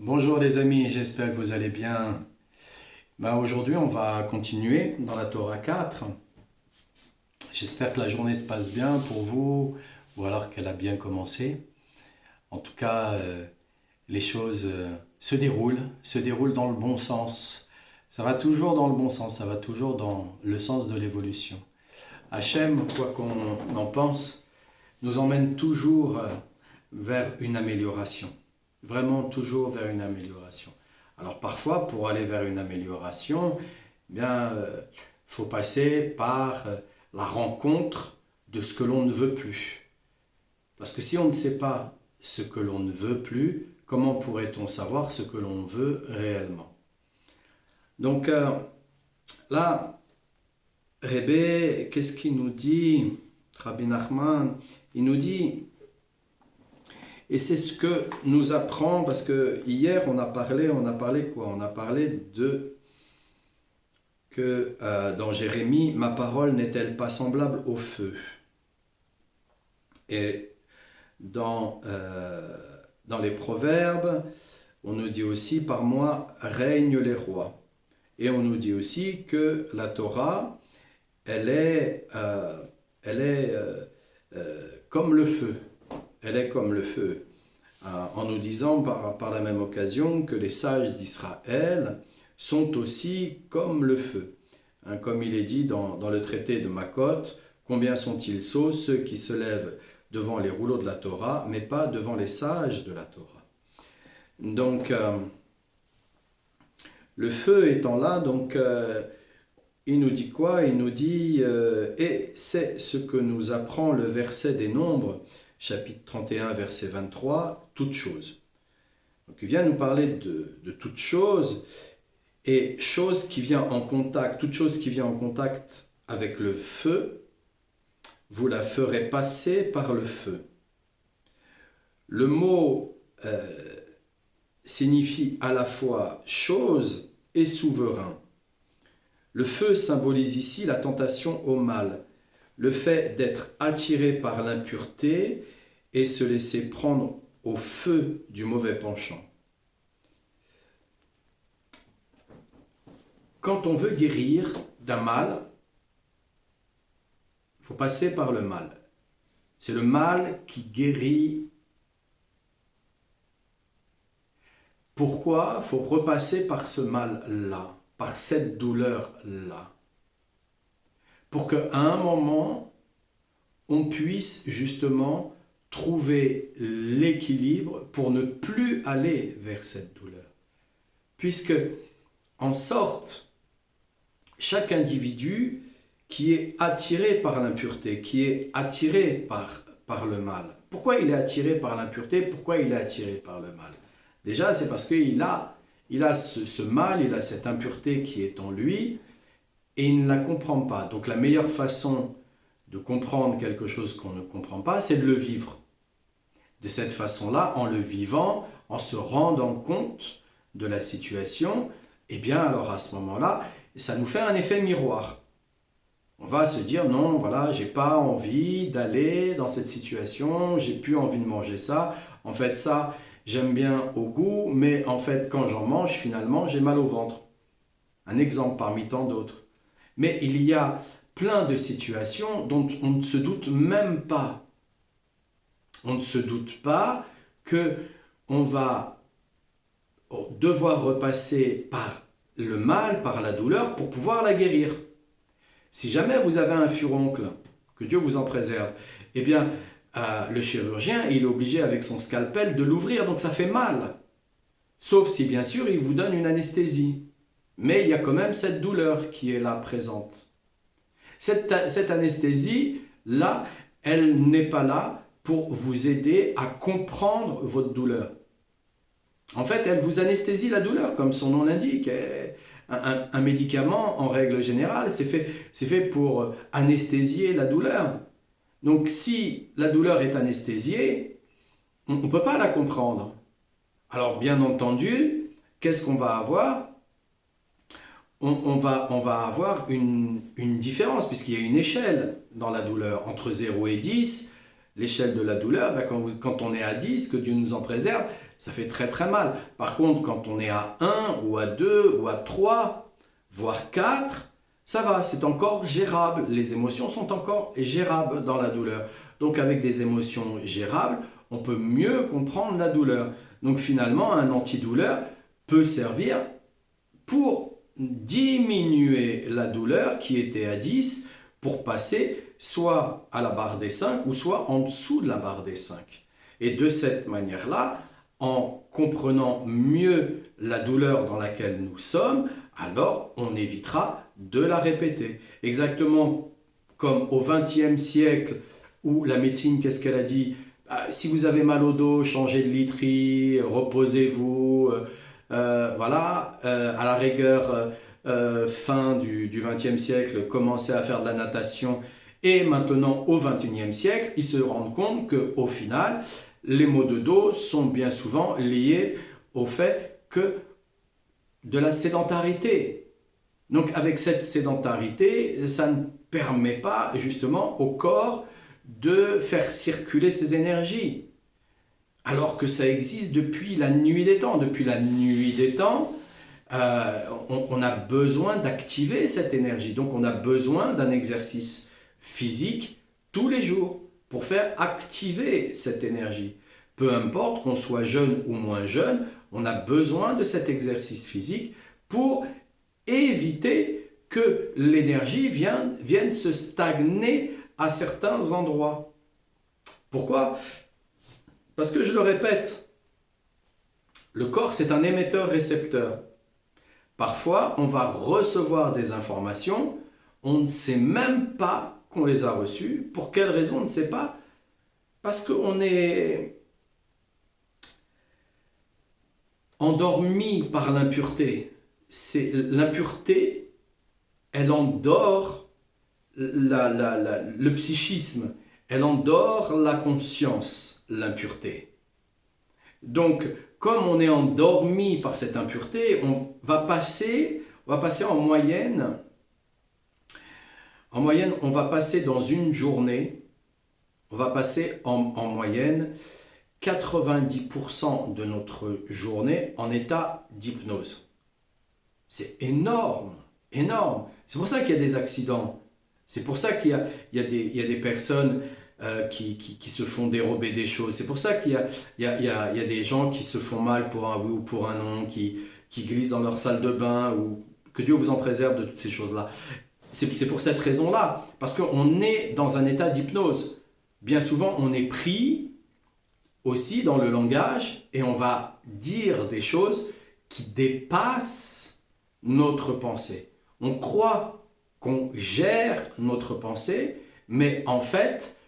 Bonjour les amis, j'espère que vous allez bien. Aujourd'hui, on va continuer dans la Torah 4. J'espère que la journée se passe bien pour vous, ou alors qu'elle a bien commencé. En tout cas, les choses se déroulent dans le bon sens. Ça va toujours dans le bon sens, ça va toujours dans le sens de l'évolution. Hachem, quoi qu'on en pense, nous emmène toujours vers une amélioration. Vraiment toujours vers une amélioration. Alors parfois, pour aller vers une amélioration, faut passer par la rencontre de ce que l'on ne veut plus. Parce que si on ne sait pas ce que l'on ne veut plus, comment pourrait-on savoir ce que l'on veut réellement? Donc là, Rebbe, qu'est-ce qu'il nous dit? Rabbi Nachman, il nous dit, et c'est ce que nous apprend, parce que hier on a parlé quoi? On a parlé de que dans Jérémie, ma parole n'est-elle pas semblable au feu? Et dans les Proverbes, on nous dit aussi, par moi règnent les rois. Et on nous dit aussi que la Torah, elle est comme le feu. Elle est comme le feu. En nous disant par la même occasion que les sages d'Israël sont aussi comme le feu. Comme il est dit dans le traité de Makot, combien sont-ils sots ceux qui se lèvent devant les rouleaux de la Torah, mais pas devant les sages de la Torah. Donc, le feu étant là, il nous dit quoi? Il nous dit, et c'est ce que nous apprend le verset des Nombres, chapitre 31, verset 23, toute chose. Donc il vient nous parler de toute chose, et chose qui vient en contact, toute chose qui vient en contact avec le feu, vous la ferez passer par le feu. Le mot signifie à la fois chose et souverain. Le feu symbolise ici la tentation au mal, le fait d'être attiré par l'impureté et se laisser prendre au feu du mauvais penchant. Quand on veut guérir d'un mal, il faut passer par le mal. C'est le mal qui guérit. Pourquoi? Il faut repasser par ce mal-là, par cette douleur-là, pour qu'à un moment, on puisse justement trouver l'équilibre pour ne plus aller vers cette douleur. Puisque, en sorte, chaque individu qui est attiré par l'impureté, qui est attiré par le mal. Pourquoi il est attiré par l'impureté? Pourquoi il est attiré par le mal? Déjà, c'est parce qu'il a ce mal, il a cette impureté qui est en lui, et il ne la comprend pas. Donc la meilleure façon de comprendre quelque chose qu'on ne comprend pas, c'est de le vivre. De cette façon-là, en le vivant, en se rendant compte de la situation, alors à ce moment-là, ça nous fait un effet miroir. On va se dire, non, voilà, j'ai pas envie d'aller dans cette situation, j'ai plus envie de manger ça. En fait, ça, j'aime bien au goût, mais en fait, quand j'en mange, finalement, j'ai mal au ventre. Un exemple parmi tant d'autres. Mais il y a plein de situations dont on ne se doute même pas. On ne se doute pas qu'on va devoir repasser par le mal, par la douleur, pour pouvoir la guérir. Si jamais vous avez un furoncle, que Dieu vous en préserve, le chirurgien, il est obligé avec son scalpel de l'ouvrir, donc ça fait mal. Sauf si bien sûr il vous donne une anesthésie. Mais il y a quand même cette douleur qui est là présente. Cette anesthésie-là, elle n'est pas là pour vous aider à comprendre votre douleur. En fait, elle vous anesthésie la douleur, comme son nom l'indique. Un médicament, en règle générale, c'est fait pour anesthésier la douleur. Donc, si la douleur est anesthésiée, on ne peut pas la comprendre. Alors, bien entendu, qu'est-ce qu'on va avoir? On va avoir une différence, puisqu'il y a une échelle dans la douleur. Entre 0 et 10, l'échelle de la douleur, ben quand on est à 10, que Dieu nous en préserve, ça fait très très mal. Par contre, quand on est à 1 ou à 2 ou à 3, voire 4, ça va, c'est encore gérable. Les émotions sont encore gérables dans la douleur. Donc avec des émotions gérables, on peut mieux comprendre la douleur. Donc finalement, un antidouleur peut servir pour diminuer la douleur qui était à 10 pour passer soit à la barre des 5 ou soit en dessous de la barre des 5. Et de cette manière-là, en comprenant mieux la douleur dans laquelle nous sommes, alors on évitera de la répéter. Exactement comme au XXe siècle où la médecine, qu'est-ce qu'elle a dit? Si vous avez mal au dos, changez de literie, reposez-vous, voilà, à la rigueur, fin du XXe siècle, commencez à faire de la natation, et maintenant au XXIe siècle, ils se rendent compte qu'au final, les maux de dos sont bien souvent liés au fait que de la sédentarité. Donc avec cette sédentarité, ça ne permet pas justement au corps de faire circuler ses énergies. Alors que ça existe depuis la nuit des temps. Depuis la nuit des temps, on a besoin d'activer cette énergie. Donc on a besoin d'un exercice physique tous les jours pour faire activer cette énergie. Peu importe qu'on soit jeune ou moins jeune, on a besoin de cet exercice physique pour éviter que l'énergie vienne se stagner à certains endroits. Pourquoi? Parce que je le répète, le corps c'est un émetteur-récepteur. Parfois, on va recevoir des informations, on ne sait même pas qu'on les a reçues. Pour quelle raison, on ne sait pas? Parce qu'on est endormi par l'impureté. L'impureté, elle endort le psychisme, elle endort la conscience, l'impureté. Donc, comme on est endormi par cette impureté, on va passer en moyenne, on va passer dans une journée, on va passer en moyenne 90% de notre journée en état d'hypnose. C'est énorme, énorme. C'est pour ça qu'il y a des accidents. C'est pour ça qu'il y a des personnes qui se font dérober des choses. C'est pour ça qu'il y a des gens qui se font mal pour un oui ou pour un non, qui glissent dans leur salle de bain, ou que Dieu vous en préserve de toutes ces choses-là. C'est pour cette raison-là, parce qu'on est dans un état d'hypnose. Bien souvent, on est pris aussi dans le langage et on va dire des choses qui dépassent notre pensée. On croit qu'on gère notre pensée, mais en fait,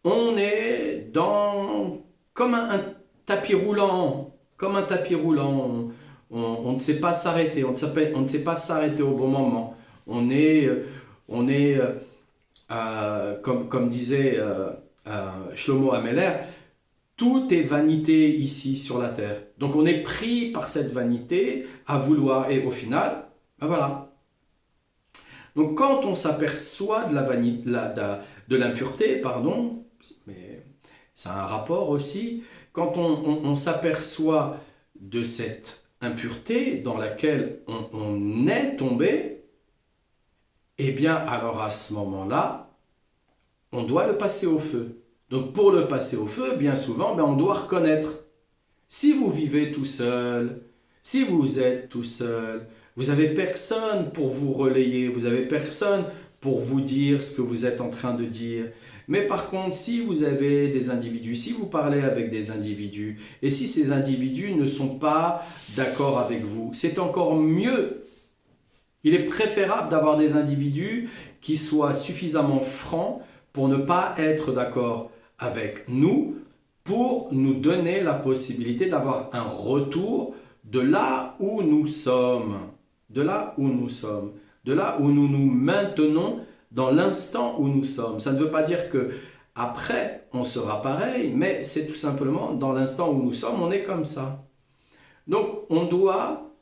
on est comme un tapis roulant, comme un tapis roulant. On ne sait pas s'arrêter, on ne sait pas s'arrêter au bon moment. On est comme disait Shlomo Ameler, tout est vanité ici sur la terre. Donc on est pris par cette vanité à vouloir, et au final, ben voilà. Donc quand on s'aperçoit de la vanité, de l'impureté, pardon, mais c'est un rapport aussi, quand on s'aperçoit de cette impureté dans laquelle on est tombé, eh bien alors à ce moment-là, on doit le passer au feu. Donc pour le passer au feu, bien souvent, on doit reconnaître. Si vous vivez tout seul, si vous êtes tout seul, vous n'avez personne pour vous relayer, vous n'avez personne pour vous dire ce que vous êtes en train de dire. Mais par contre, si vous avez des individus, si vous parlez avec des individus, et si ces individus ne sont pas d'accord avec vous, c'est encore mieux. Il est préférable d'avoir des individus qui soient suffisamment francs pour ne pas être d'accord avec nous, pour nous donner la possibilité d'avoir un retour de là où nous sommes, de là où nous sommes, de là où nous nous maintenons dans l'instant où nous sommes. Ça ne veut pas dire que après on sera pareil, mais c'est tout simplement dans l'instant où nous sommes, on est comme ça. Donc on doit,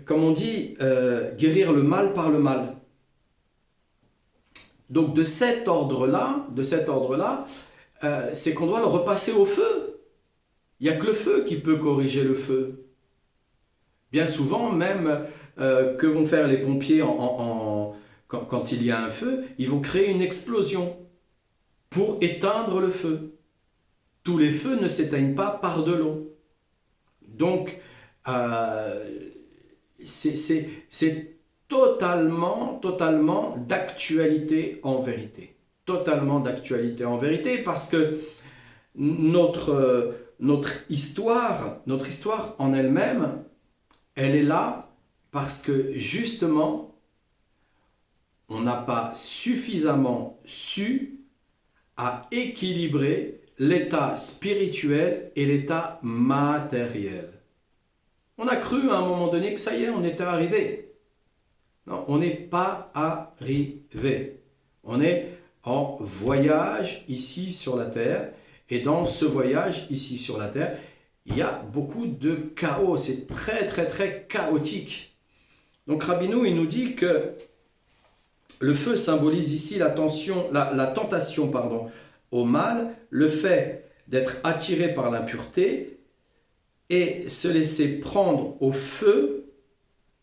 comme on dit, guérir le mal par le mal. Donc de cet ordre-là, c'est qu'on doit le repasser au feu. Il n'y a que le feu qui peut corriger le feu. Bien souvent, même, que vont faire les pompiers quand il y a un feu? Ils vont créer une explosion pour éteindre le feu. Tous les feux ne s'éteignent pas par de l'eau. Donc, c'est totalement d'actualité en vérité. Totalement d'actualité en vérité, parce que notre histoire en elle-même, elle est là parce que justement, on n'a pas suffisamment su à équilibrer l'état spirituel et l'état matériel. On a cru à un moment donné que ça y est, on était arrivé. Non, on n'est pas arrivé. On est en voyage ici sur la terre, et dans ce voyage ici sur la terre, il y a beaucoup de chaos. C'est très chaotique. Donc Rabbeinu, il nous dit que le feu symbolise ici la tentation au mal, le fait d'être attiré par l'impureté et se laisser prendre au feu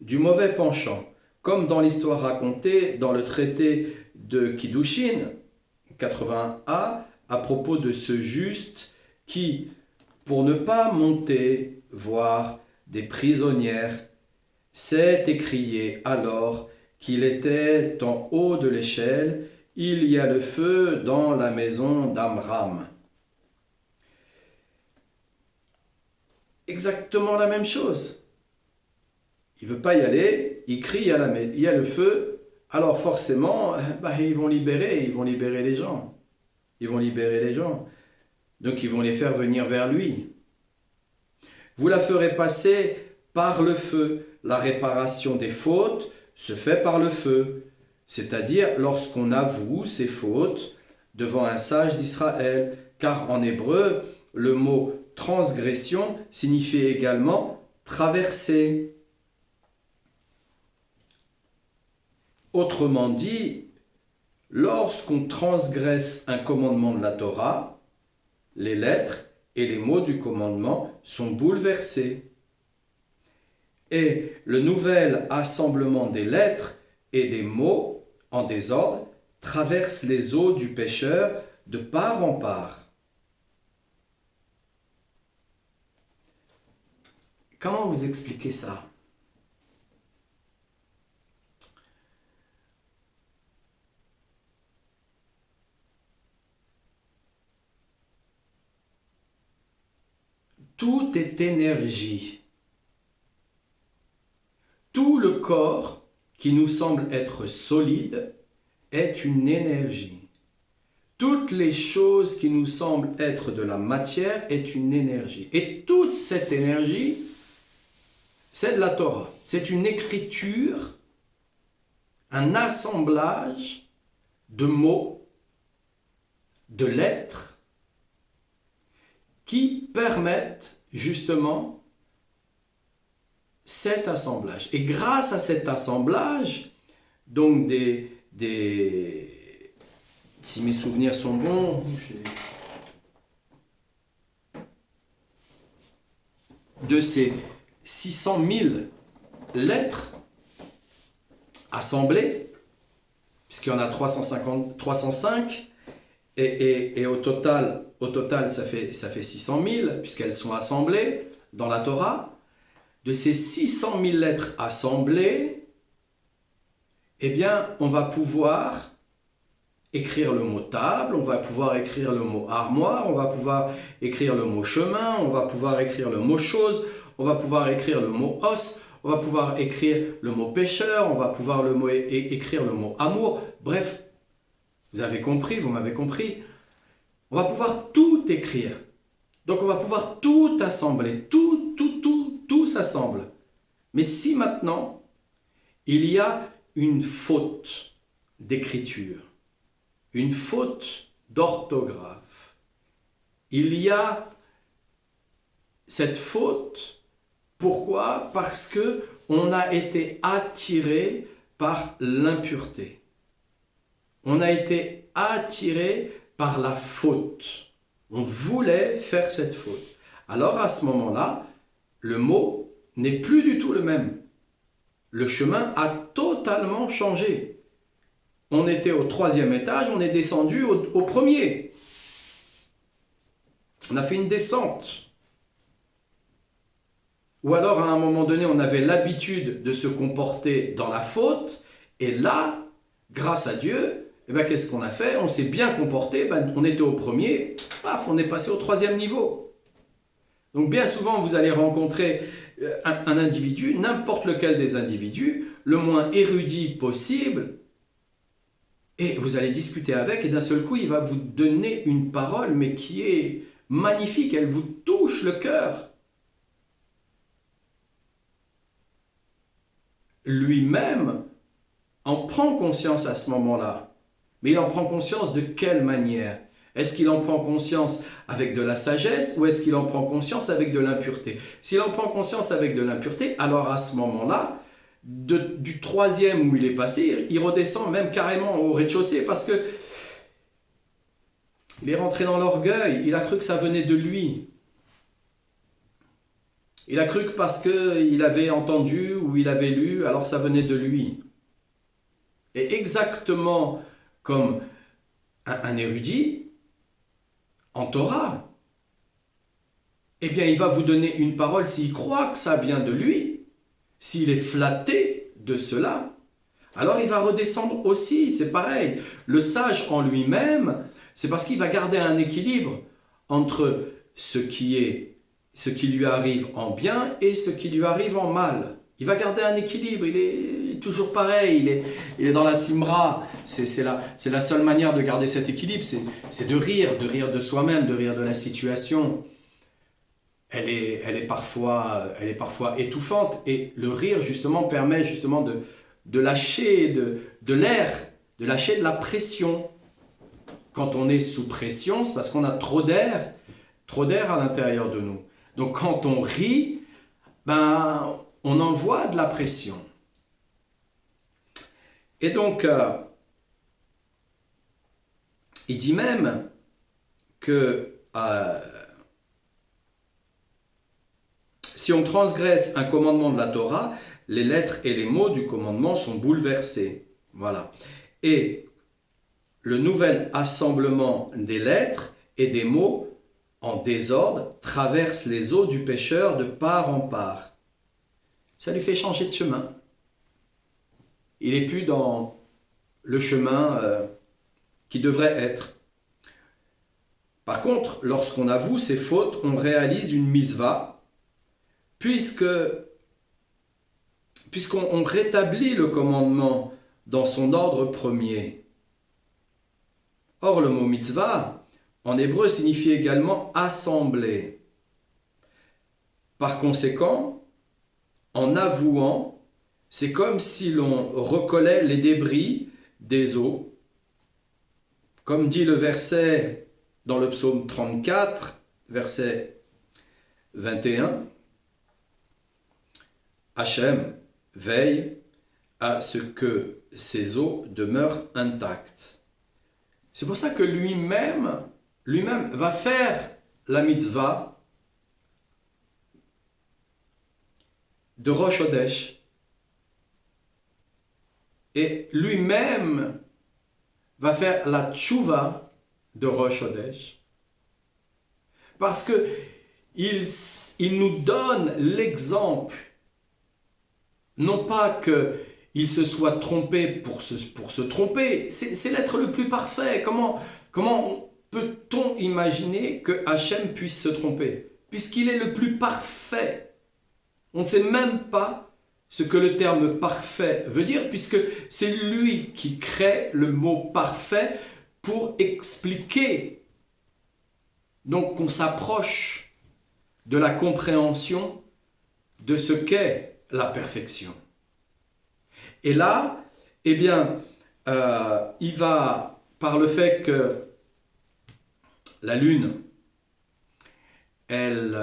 du mauvais penchant. Comme dans l'histoire racontée dans le traité de Kiddushin, 81a, à propos de ce juste qui, pour ne pas monter voir des prisonnières, s'est écrié alors qu'il était en haut de l'échelle, il y a le feu dans la maison d'Amram. Exactement la même chose. Il ne veut pas y aller, il crie, il y a le feu, alors forcément, ils vont libérer les gens. Ils vont libérer les gens. Donc ils vont les faire venir vers lui. Vous la ferez passer par le feu. La réparation des fautes se fait par le feu. C'est-à-dire lorsqu'on avoue ses fautes devant un sage d'Israël. Car en hébreu, le mot transgression signifie également traverser. Autrement dit, lorsqu'on transgresse un commandement de la Torah, les lettres et les mots du commandement sont bouleversés. Et le nouvel assemblement des lettres et des mots en désordre traverse les eaux du pécheur de part en part. Comment vous expliquez ça? Tout est énergie. Tout le corps qui nous semble être solide est une énergie. Toutes les choses qui nous semblent être de la matière est une énergie. Et toute cette énergie, c'est de la Torah. C'est une écriture, un assemblage de mots, de lettres, qui permettent justement cet assemblage. Et grâce à cet assemblage, donc si mes souvenirs sont bons, de ces 600 000 lettres assemblées, puisqu'il y en a 305, et au total ça fait 600 000, puisqu'elles sont assemblées dans la Torah. De ces 600 000 lettres assemblées, eh bien, on va pouvoir écrire le mot table, on va pouvoir écrire le mot armoire, on va pouvoir écrire le mot chemin, on va pouvoir écrire le mot chose, on va pouvoir écrire le mot os, on va pouvoir écrire le mot pécheur, on va pouvoir écrire le mot amour. Bref, vous avez compris, vous m'avez compris. On va pouvoir tout écrire. Donc on va pouvoir tout assembler, tout s'assemble. Mais si maintenant, il y a une faute d'écriture, une faute d'orthographe, il y a cette faute, pourquoi? Parce que on a été attiré par l'impureté. On a été attiré par la faute. On voulait faire cette faute. Alors à ce moment-là, le mot n'est plus du tout le même. Le chemin a totalement changé. On était au 3e étage, on est descendu au 1er. On a fait une descente. Ou alors à un moment donné, on avait l'habitude de se comporter dans la faute. Et là, grâce à Dieu, qu'est-ce qu'on a fait? On s'est bien comporté, on était au 1er, paf, on est passé au 3e niveau. Donc bien souvent, vous allez rencontrer un individu, n'importe lequel des individus, le moins érudit possible, et vous allez discuter avec, et d'un seul coup, il va vous donner une parole, mais qui est magnifique, elle vous touche le cœur. Lui-même en prend conscience à ce moment-là. Mais il en prend conscience de quelle manière? Est-ce qu'il en prend conscience avec de la sagesse ou est-ce qu'il en prend conscience avec de l'impureté? S'il en prend conscience avec de l'impureté, alors à ce moment-là, du 3e où il est passé, il redescend même carrément au rez-de-chaussée parce que il est rentré dans l'orgueil, il a cru que ça venait de lui. Il a cru que parce qu'il avait entendu ou il avait lu, alors ça venait de lui. Et exactement comme un érudit en Torah, eh bien il va vous donner une parole s'il croit que ça vient de lui, s'il est flatté de cela, alors il va redescendre aussi, c'est pareil. Le sage en lui-même, c'est parce qu'il va garder un équilibre entre ce qui lui arrive en bien et ce qui lui arrive en mal. Il va garder un équilibre, il est toujours pareil, il est dans la simra. C'est la seule manière de garder cet équilibre, c'est de rire de soi-même, de rire de la situation. Elle est parfois étouffante et le rire justement permet justement de lâcher de l'air, de lâcher de la pression. Quand on est sous pression, c'est parce qu'on a trop d'air à l'intérieur de nous. Donc quand on rit, on envoie de la pression. Et donc, il dit même que si on transgresse un commandement de la Torah, les lettres et les mots du commandement sont bouleversés. Voilà. Et le nouvel assemblement des lettres et des mots en désordre traverse les eaux du pécheur de part en part. Ça lui fait changer de chemin. Il n'est plus dans le chemin qui devrait être. Par contre, lorsqu'on avoue ses fautes, on réalise une misva, puisqu'on rétablit le commandement dans son ordre premier. Or, le mot mitzvah, en hébreu, signifie également assembler. Par conséquent, en avouant, c'est comme si l'on recollait les débris des eaux. Comme dit le verset dans le psaume 34, verset 21, Hachem veille à ce que ces eaux demeurent intactes. C'est pour ça que lui-même va faire la mitzvah de Rosh Hodesh. Et lui-même va faire la tchouva de Rosh Hodesh. Parce que il nous donne l'exemple. Non pas qu'il se soit trompé pour se tromper. C'est l'être le plus parfait. Comment peut-on imaginer que Hachem puisse se tromper? Puisqu'il est le plus parfait. On ne sait même pas ce que le terme parfait veut dire, puisque c'est lui qui crée le mot parfait pour expliquer. Donc qu'on s'approche de la compréhension de ce qu'est la perfection. Et là, eh bien, il va, par le fait que la lune, elle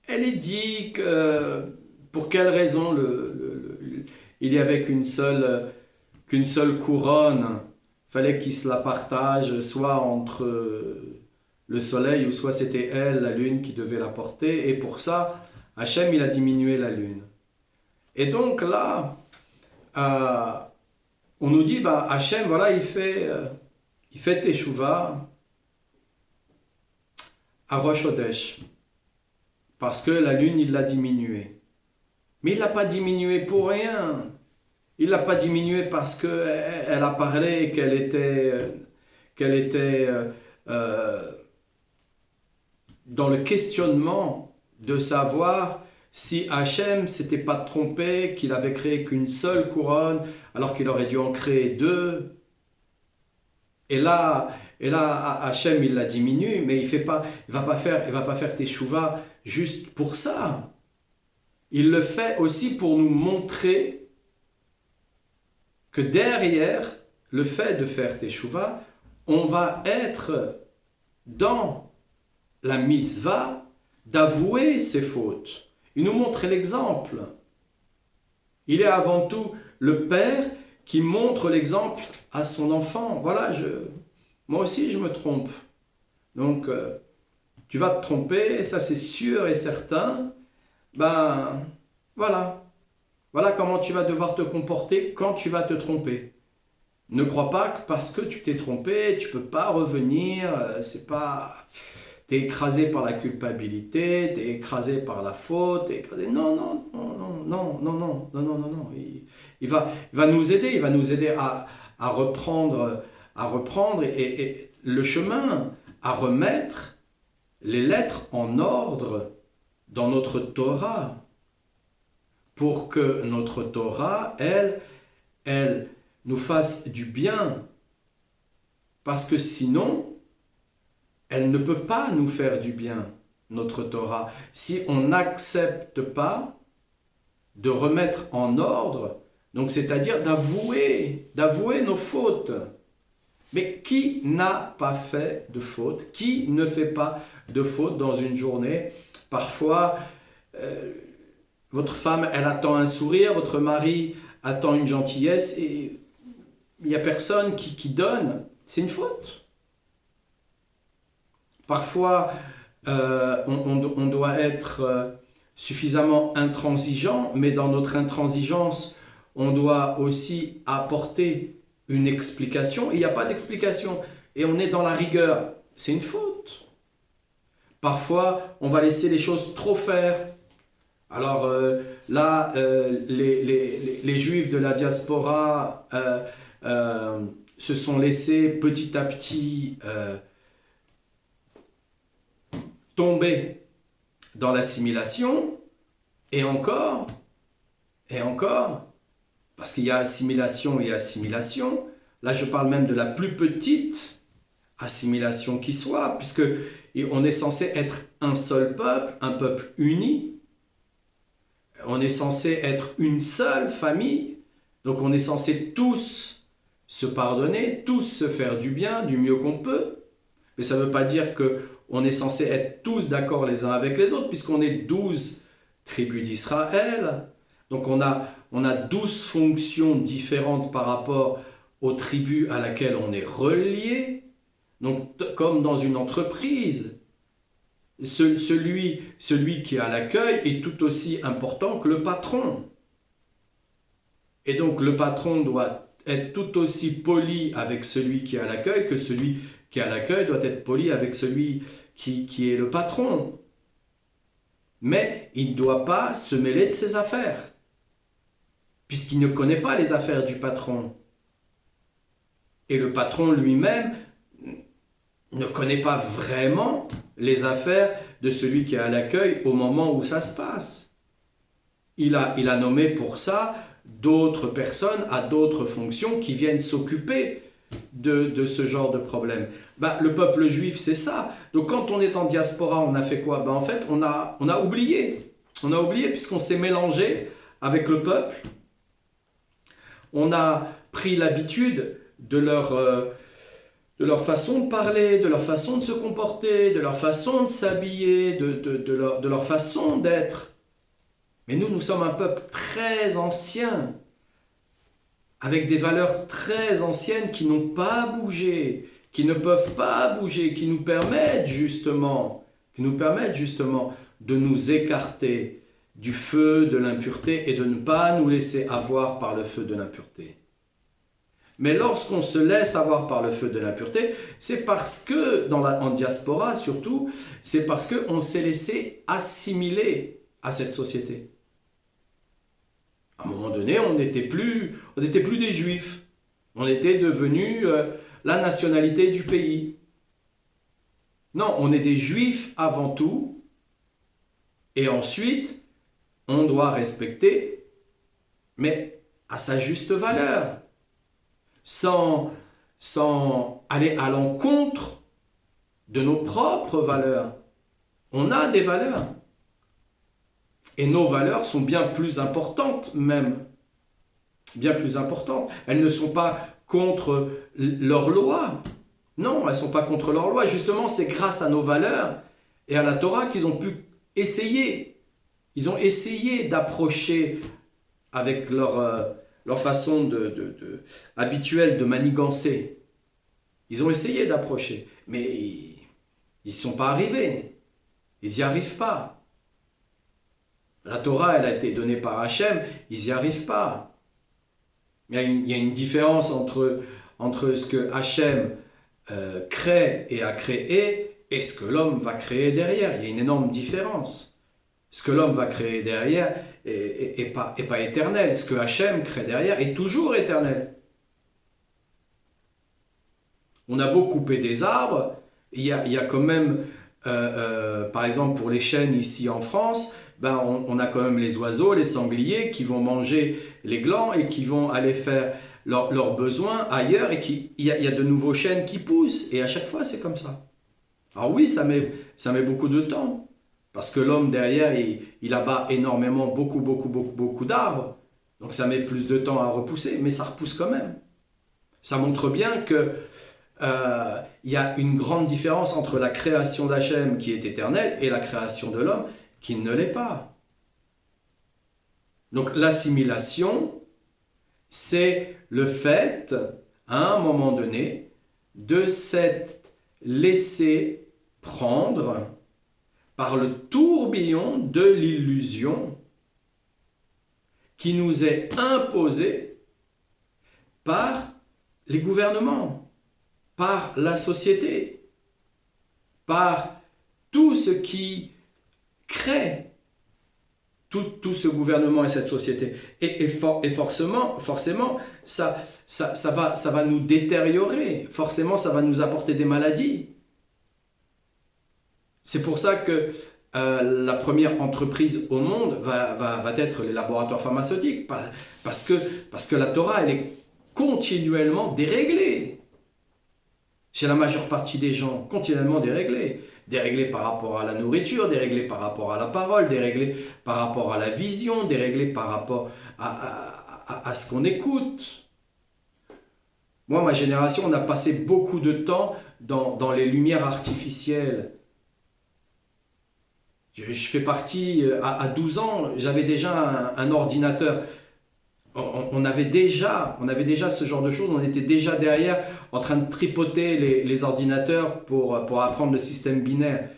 est dit que pour quelle raison il y avait qu'une seule couronne, fallait qu'ils se la partagent soit entre le soleil ou soit c'était elle, la lune, qui devait la porter. Et pour ça, Hachem, il a diminué la lune. Et donc là, on nous dit, bah, Hachem, voilà, il fait Teshuvah à Rosh Hodesh, parce que la lune, il l'a diminuée. Mais il ne l'a pas diminuée pour rien. Il ne l'a pas diminuée parce qu'elle a parlé et qu'elle était dans le questionnement de savoir si Hachem s'était pas trompé, qu'il avait créé qu'une seule couronne, alors qu'il aurait dû en créer deux. Et là, Hachem, il la diminue, mais il va pas faire Teshuvah juste pour ça. Il le fait aussi pour nous montrer que derrière le fait de faire Teshuvah, on va être dans la mitzvah d'avouer ses fautes. Il nous montre l'exemple. Il est avant tout le père qui montre l'exemple à son enfant. Voilà, moi aussi je me trompe. Donc, tu vas te tromper, ça c'est sûr et certain. Ben, voilà. Voilà comment tu vas devoir te comporter quand tu vas te tromper. Ne crois pas que parce que tu t'es trompé, tu peux pas revenir, c'est pas... T'es écrasé par la culpabilité, t'es écrasé par la faute, t'es écrasé... Non, non, non, non, non, non, non, non, non, non. Il va nous aider à reprendre et le chemin, à remettre les lettres en ordre dans notre Torah, pour que notre Torah, elle nous fasse du bien. Parce que sinon, elle ne peut pas nous faire du bien, notre Torah. Si on n'accepte pas de remettre en ordre, donc c'est-à-dire d'avouer nos fautes. Mais qui n'a pas fait de faute? Qui ne fait pas de faute dans une journée? Parfois, votre femme, elle attend un sourire, votre mari attend une gentillesse et il n'y a personne qui donne. C'est une faute. Parfois, on doit être suffisamment intransigeant, mais dans notre intransigeance, on doit aussi apporter une explication. Il n'y a pas d'explication et on est dans la rigueur. C'est une faute. Parfois, on va laisser les choses trop faire. Alors là, les Juifs de la diaspora se sont laissés petit à petit tomber dans l'assimilation, et encore, parce qu'il y a assimilation et assimilation. Là, je parle même de la plus petite assimilation qui soit, puisque on est censé être un seul peuple, un peuple uni. On est censé être une seule famille, donc on est censé tous se pardonner, tous se faire du bien, du mieux qu'on peut. Mais ça ne veut pas dire qu'on est censé être tous d'accord les uns avec les autres, puisqu'on est 12 tribus d'Israël. Donc on a 12 fonctions différentes par rapport aux tribus à laquelle on est relié. Donc comme dans une entreprise, celui qui a l'accueil est tout aussi important que le patron. Et donc le patron doit être tout aussi poli avec celui qui a l'accueil que celui qui a l'accueil doit être poli avec celui qui est le patron. Mais il ne doit pas se mêler de ses affaires, puisqu'il ne connaît pas les affaires du patron. Et le patron lui-même ne connaît pas vraiment les affaires de celui qui est à l'accueil au moment où ça se passe. Il a nommé pour ça d'autres personnes à d'autres fonctions qui viennent s'occuper de ce genre de problème. Le peuple juif, c'est ça. Donc quand on est en diaspora, on a fait quoi? En fait, on a oublié. On a oublié puisqu'on s'est mélangé avec le peuple. On a pris l'habitude de leur façon de parler, de leur façon de se comporter, de leur façon de s'habiller, de leur façon d'être. Mais nous sommes un peuple très ancien. avec des valeurs très anciennes qui n'ont pas bougé, qui ne peuvent pas bouger, qui nous permettent justement de nous écarter du feu de l'impureté et de ne pas nous laisser avoir par le feu de l'impureté. Mais lorsqu'on se laisse avoir par le feu de l'impureté, c'est parce que, en diaspora surtout, c'est parce qu'on s'est laissé assimiler à cette société. À un moment donné, on n'était plus des Juifs. On était devenus la nationalité du pays. Non, on est des Juifs avant tout. Et ensuite, on doit respecter, mais à sa juste valeur. Sans aller à l'encontre de nos propres valeurs. On a des valeurs. Et nos valeurs sont bien plus importantes même. Bien plus importantes. Elles ne sont pas contre leurs lois. Non, elles ne sont pas contre leurs lois. Justement, c'est grâce à nos valeurs et à la Torah qu'ils ont pu essayer. Ils ont essayé d'approcher avec leur façon habituelle de manigancer. Ils ont essayé d'approcher, mais ils n'y sont pas arrivés. Ils n'y arrivent pas. La Torah, elle a été donnée par Hachem, ils n'y arrivent pas. Il y a une différence entre ce que Hachem crée et a créé et ce que l'homme va créer derrière. Il y a une énorme différence. Ce que l'homme va créer derrière est pas éternel. Ce que Hachem crée derrière est toujours éternel. On a beau couper des arbres, il y a quand même, par exemple pour les chênes ici en France, on a quand même les oiseaux, les sangliers qui vont manger les glands et qui vont aller faire leurs besoins ailleurs et il y a de nouveaux chênes qui poussent et à chaque fois c'est comme ça. Alors oui, ça met beaucoup de temps. Parce que l'homme derrière, il abat énormément, beaucoup d'arbres. Donc ça met plus de temps à repousser, mais ça repousse quand même. Ça montre bien que y a une grande différence entre la création d'Hachem qui est éternelle et la création de l'homme qui ne l'est pas. Donc l'assimilation, c'est le fait, à un moment donné, de s'être laissé prendre par le tourbillon de l'illusion qui nous est imposé par les gouvernements, par la société, par tout ce qui crée tout ce gouvernement et cette société. Et forcément, ça va nous détériorer, forcément ça va nous apporter des maladies. C'est pour ça que la première entreprise au monde va être les laboratoires pharmaceutiques, parce que la Torah, elle est continuellement déréglée. Chez la majeure partie des gens, continuellement déréglée. Déréglée par rapport à la nourriture, déréglée par rapport à la parole, déréglée par rapport à la vision, déréglée par rapport à ce qu'on écoute. Moi, ma génération, on a passé beaucoup de temps dans les lumières artificielles. Je fais partie, à 12 ans, j'avais déjà un ordinateur. On avait déjà ce genre de choses, on était déjà derrière en train de tripoter les ordinateurs pour apprendre le système binaire.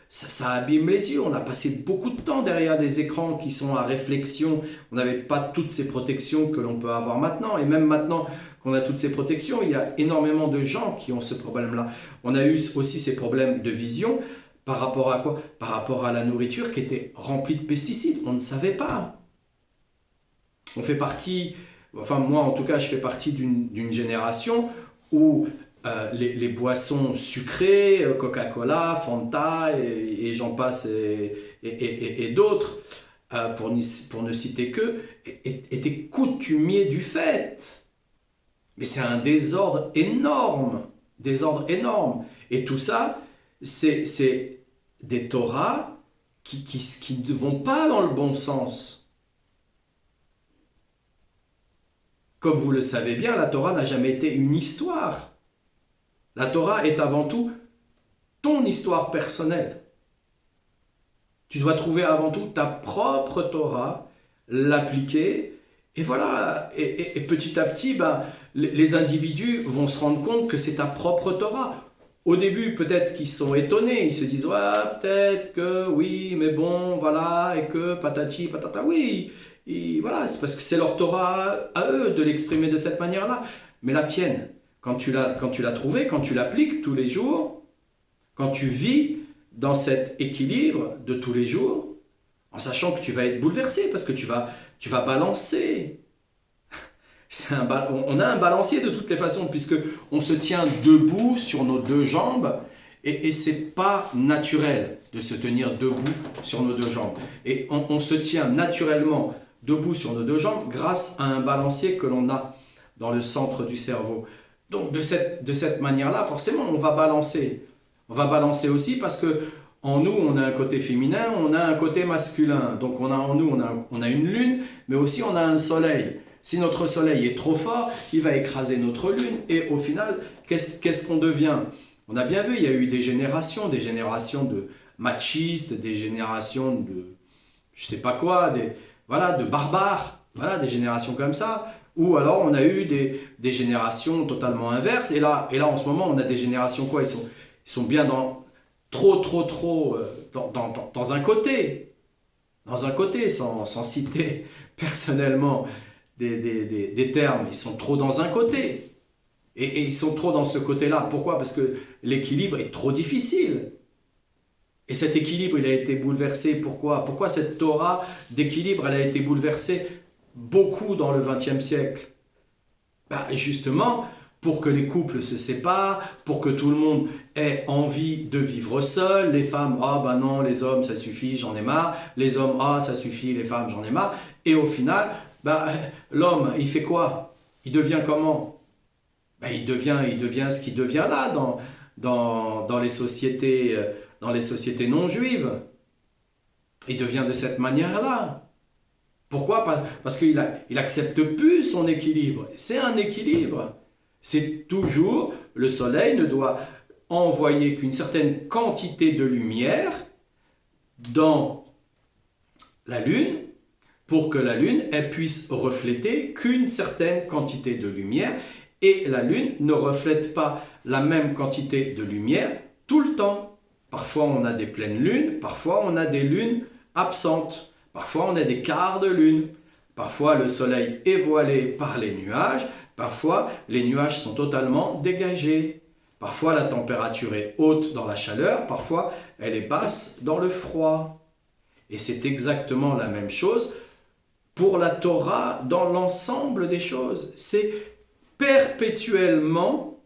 Ça abîme les yeux, on a passé beaucoup de temps derrière des écrans qui sont à réflexion. On n'avait pas toutes ces protections que l'on peut avoir maintenant. Et même maintenant qu'on a toutes ces protections, il y a énormément de gens qui ont ce problème-là. On a eu aussi ces problèmes de vision. Par rapport à quoi? Par rapport à la nourriture qui était remplie de pesticides. On ne savait pas. On fait partie, enfin moi en tout cas, je fais partie d'une génération où les boissons sucrées, Coca-Cola, Fanta et j'en passe et d'autres, pour ne citer que, étaient coutumiers du fait. Mais c'est un désordre énorme. Et tout ça, c'est des Torahs qui ne vont pas dans le bon sens. Comme vous le savez bien, la Torah n'a jamais été une histoire. La Torah est avant tout ton histoire personnelle. Tu dois trouver avant tout ta propre Torah, l'appliquer Et voilà, et petit à petit, ben, les individus vont se rendre compte que c'est ta propre Torah. Au début, peut-être qu'ils sont étonnés, ils se disent, ouais, peut-être que oui, mais bon, voilà, et que patati, patata, oui, et voilà, c'est parce que c'est leur Torah à eux de l'exprimer de cette manière-là. Mais la tienne, quand tu l'as trouvée, quand tu l'appliques tous les jours, quand tu vis dans cet équilibre de tous les jours, en sachant que tu vas être bouleversé, parce que tu vas balancer. On a un balancier de toutes les façons, puisque on se tient debout sur nos deux jambes, et c'est pas naturel de se tenir debout sur nos deux jambes. Et on se tient naturellement debout sur nos deux jambes grâce à un balancier que l'on a dans le centre du cerveau. Donc de cette manière-là, forcément, on va balancer. On va balancer aussi parce que en nous, on a un côté féminin, on a un côté masculin. Donc en nous, on a une lune, mais aussi on a un soleil. Si notre soleil est trop fort, il va écraser notre lune. Et au final, qu'est-ce qu'on devient? On a bien vu, il y a eu des générations de machistes, des générations de je sais pas quoi, voilà, de barbares, voilà, des générations comme ça. Ou alors on a eu des générations totalement inverses. Et là, en ce moment, on a des générations quoi? Ils sont bien trop dans un côté. Dans un côté, sans citer personnellement des termes. Ils sont trop dans un côté. Et ils sont trop dans ce côté-là. Pourquoi? Parce que l'équilibre est trop difficile. Et cet équilibre, il a été bouleversé. Pourquoi? Pourquoi cette Torah d'équilibre, elle a été bouleversée beaucoup dans le XXe siècle? Justement, pour que les couples se séparent, pour que tout le monde ait envie de vivre seul. Les femmes, ah ben non, les hommes, ça suffit, j'en ai marre. Les hommes, ah ça suffit, les femmes, j'en ai marre. Et au final, l'homme, il fait quoi? Il devient comment? Il devient ce qu'il devient là dans les sociétés non juives. Il devient de cette manière-là. Pourquoi? Parce qu'il accepte plus son équilibre. C'est un équilibre. C'est toujours, le soleil ne doit envoyer qu'une certaine quantité de lumière dans la lune pour que la lune elle puisse refléter qu'une certaine quantité de lumière. Et la lune ne reflète pas la même quantité de lumière tout le temps. Parfois on a des pleines lunes, parfois on a des lunes absentes, parfois on a des quarts de lune, parfois le soleil est voilé par les nuages, parfois les nuages sont totalement dégagés, parfois la température est haute dans la chaleur, parfois elle est basse dans le froid. Et c'est exactement la même chose pour la Torah dans l'ensemble des choses. C'est perpétuellement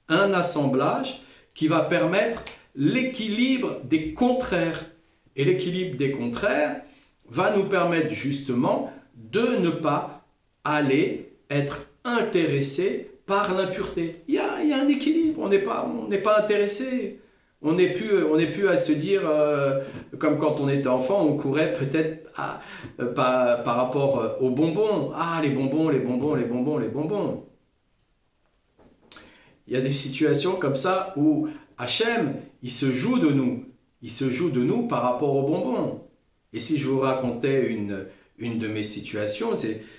un assemblage qui va permettre l'équilibre des contraires. Et l'équilibre des contraires va nous permettre justement de ne pas aller être intéressé par l'impureté. Il y a un équilibre, on n'est pas intéressé. On n'est plus à se dire, comme quand on était enfant, on courait peut-être par rapport aux bonbons. Ah, les bonbons, les bonbons, les bonbons, les bonbons. Il y a des situations comme ça où Hachem, il se joue de nous. Il se joue de nous par rapport aux bonbons. Et si je vous racontais une de mes situations,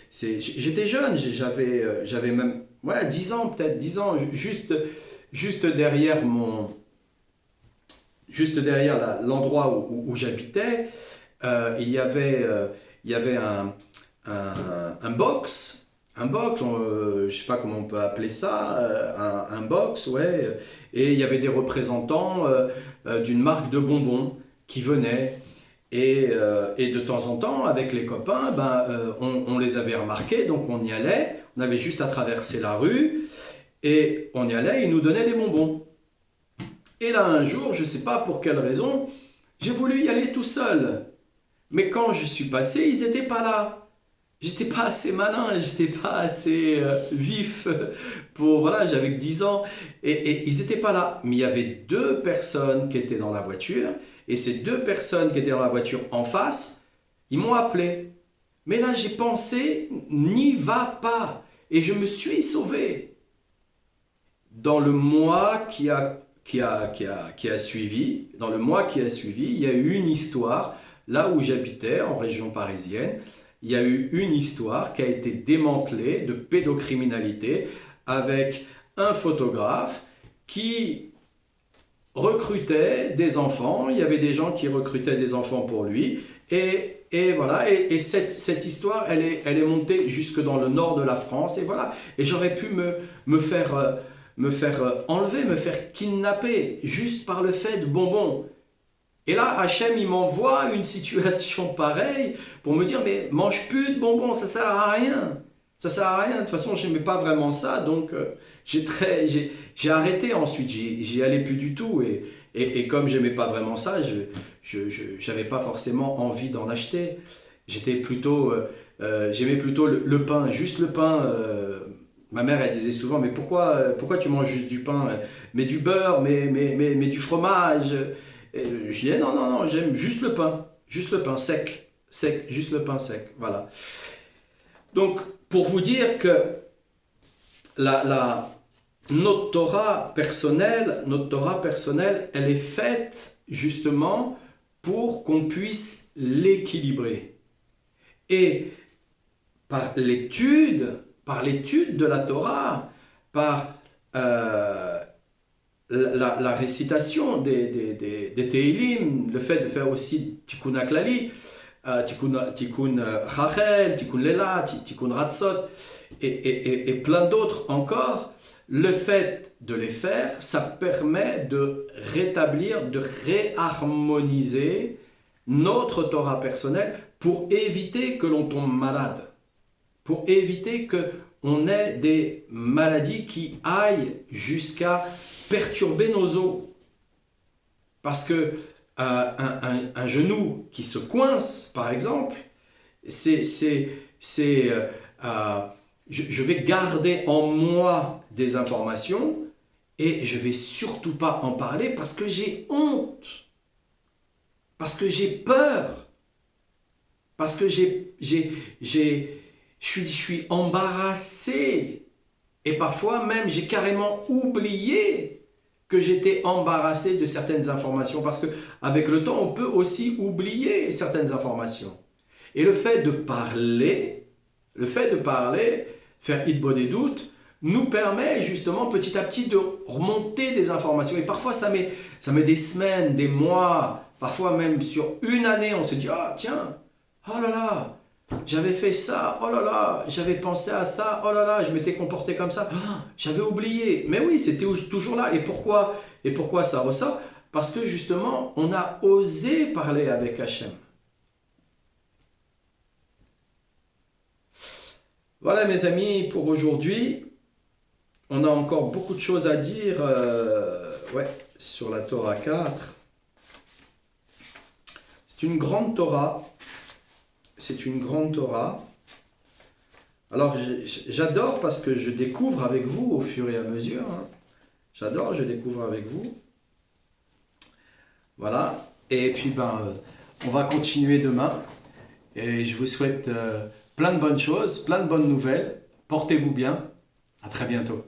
j'étais jeune, j'avais même 10 ans, peut-être 10 ans, juste derrière l'endroit où j'habitais, il y avait un box. Un box, je ne sais pas comment on peut appeler ça, un box, ouais. Et il y avait des représentants d'une marque de bonbons qui venaient. Et de temps en temps, avec les copains, on les avait remarqués, donc on y allait. On avait juste à traverser la rue et on y allait, ils nous donnaient des bonbons. Et là, un jour, je ne sais pas pour quelle raison, j'ai voulu y aller tout seul. Mais quand je suis passé, ils n'étaient pas là. J'étais pas assez malin, j'étais pas assez vif j'avais que 10 ans et ils n'étaient pas là. Mais il y avait 2 personnes qui étaient dans la voiture et ces 2 personnes qui étaient dans la voiture en face, ils m'ont appelé. Mais là, j'ai pensé, n'y va pas et je me suis sauvé. Dans le mois qui a suivi, il y a eu une histoire là où j'habitais en région parisienne. il y a eu une histoire qui a été démantelée de pédocriminalité avec un photographe qui recrutait des enfants. Il y avait des gens qui recrutaient des enfants pour lui. Et voilà, et cette histoire, elle est montée jusque dans le nord de la France. Et voilà, et j'aurais pu me faire enlever, me faire kidnapper juste par le fait de bonbons. Et là, Hachem, il m'envoie une situation pareille pour me dire, mais mange plus de bonbons, ça sert à rien. Ça sert à rien. De toute façon, je n'aimais pas vraiment ça, donc j'ai arrêté ensuite. J'y allais plus du tout. Et comme j'aimais pas vraiment ça, je n'avais pas forcément envie d'en acheter. J'émais plutôt le pain, juste le pain. Ma mère, elle disait souvent, mais pourquoi tu manges juste du pain? Mais du beurre, mais du fromage. Et je disais, non, j'aime juste le pain sec, juste le pain sec, voilà. Donc, pour vous dire que notre Torah personnelle, elle est faite justement pour qu'on puisse l'équilibrer. Et par l'étude de la Torah, par la récitation des Tehillim, le fait de faire aussi Tikkun HaKlali, Tikkun Rachel, Tikkun Lela, Tikkun Ratzot, et plein d'autres encore, le fait de les faire, ça permet de rétablir, de réharmoniser notre Torah personnelle pour éviter que l'on tombe malade, pour éviter qu'on ait des maladies qui aillent jusqu'à perturber nos os. Parce que un genou qui se coince, par exemple, je vais garder en moi des informations et je vais surtout pas en parler parce que j'ai honte, parce que j'ai peur, parce que je suis embarrassé et parfois même j'ai carrément oublié que j'étais embarrassé de certaines informations parce que avec le temps on peut aussi oublier certaines informations. Et le fait de parler, faire hitbodedut, nous permet justement petit à petit de remonter des informations. Et parfois ça met des semaines, des mois, parfois même sur une année, on se dit ah tiens, oh là là, j'avais fait ça, oh là là, j'avais pensé à ça, oh là là, je m'étais comporté comme ça, ah, j'avais oublié. Mais oui, c'était toujours là. Et pourquoi ça ressort? Parce que justement, on a osé parler avec Hachem. Voilà mes amis, pour aujourd'hui, on a encore beaucoup de choses à dire sur la Torah 4. C'est une grande Torah. Alors j'adore parce que je découvre avec vous au fur et à mesure. Je découvre avec vous. Voilà. Et puis on va continuer demain. Et je vous souhaite plein de bonnes choses, plein de bonnes nouvelles. Portez-vous bien. À très bientôt.